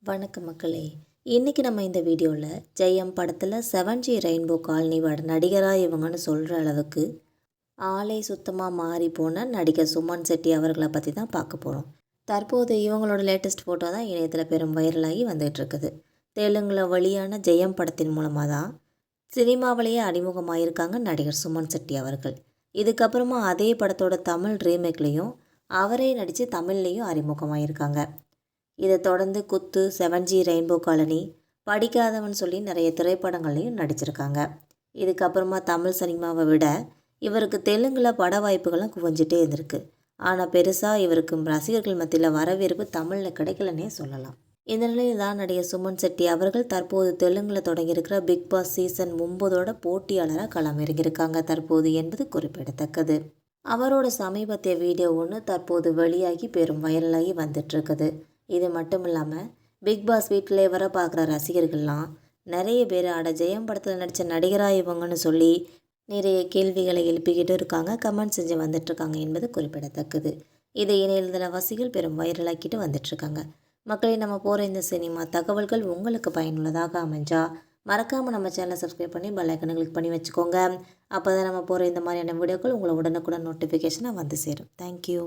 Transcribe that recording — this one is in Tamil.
வணக்கம் மக்களே. இன்றைக்கி நம்ம இந்த வீடியோவில் ஜெயம் படத்தில் 7G ரெயின்போ காலனியோட நடிகராக இவங்கன்னு சொல்கிற அளவுக்கு ஆளே சுத்தமாக மாறி போன நடிகர் சுமன் செட்டி அவர்களை பற்றி தான் பார்க்க போகிறோம். தற்போது இவங்களோட லேட்டஸ்ட் ஃபோட்டோ தான் இணையத்தில் பெரும் வைரலாகி வந்துகிட்டு இருக்குது. தெலுங்கில் வெளியான ஜெயம் படத்தின் மூலமாக தான் சினிமாவிலேயே அறிமுகமாகியிருக்காங்க நடிகர் சுமன் செட்டி அவர்கள். இதுக்கப்புறமா அதே படத்தோட தமிழ் ரீமேக்லேயும் அவரே நடித்து தமிழ்லேயும் அறிமுகமாகியிருக்காங்க. இதை தொடர்ந்து குத்து, 7G ரெயின்போ காலனி, படிக்காதவன் சொல்லி நிறைய திரைப்படங்கள்லையும் நடிச்சிருக்காங்க. இதுக்கப்புறமா தமிழ் சினிமாவை விட இவருக்கு தெலுங்கில் பட வாய்ப்புகள்லாம் குவிஞ்சிட்டே இருந்திருக்கு. ஆனால் பெருசாக இவருக்கு ரசிகர்கள் மத்தியில் வரவேற்பு தமிழில் கிடைக்கலன்னே சொல்லலாம். இந்த நிலையில் தான் நடிகர் சுமன் செட்டி அவர்கள் தற்போது தெலுங்கில் தொடங்கியிருக்கிற பிக் பாஸ் சீசன் 9 போட்டியாளராக களமிறங்கியிருக்காங்க தற்போது என்பது குறிப்பிடத்தக்கது. அவரோட சமீபத்திய வீடியோ ஒன்று தற்போது வெளியாகி பெரும் வைரலாகி வந்துட்டுருக்குது. இது மட்டும் இல்லாமல் பிக் பாஸ் வீட்டிலே வர பார்க்குற ரசிகர்கள்லாம் நிறைய பேர் ஜெயம் படத்தில் நடித்த நடிகராக இவங்கன்னு சொல்லி நிறைய கேள்விகளை எழுப்பிக்கிட்டு இருக்காங்க, கமெண்ட் செஞ்சு வந்துட்டுருக்காங்க என்பது குறிப்பிடத்தக்கது. இதை இணையதளவாசிகள் பெரும் வைரலாக்கிட்டு வந்துட்டுருக்காங்க. மக்களை நம்ம போகிற இந்த சினிமா தகவல்கள் உங்களுக்கு பயனுள்ளதாக அமைஞ்சா மறக்காமல் நம்ம சேனலை சப்ஸ்கிரைப் பண்ணி பெல் ஐக்கனை கிளிக் பண்ணி வச்சுக்கோங்க. அப்போ தான் நம்ம போகிற இந்த மாதிரியான வீடியோக்கள் உங்களை உடனுக்குடன் நோட்டிஃபிகேஷனாக வந்து சேரும். தேங்க்யூ.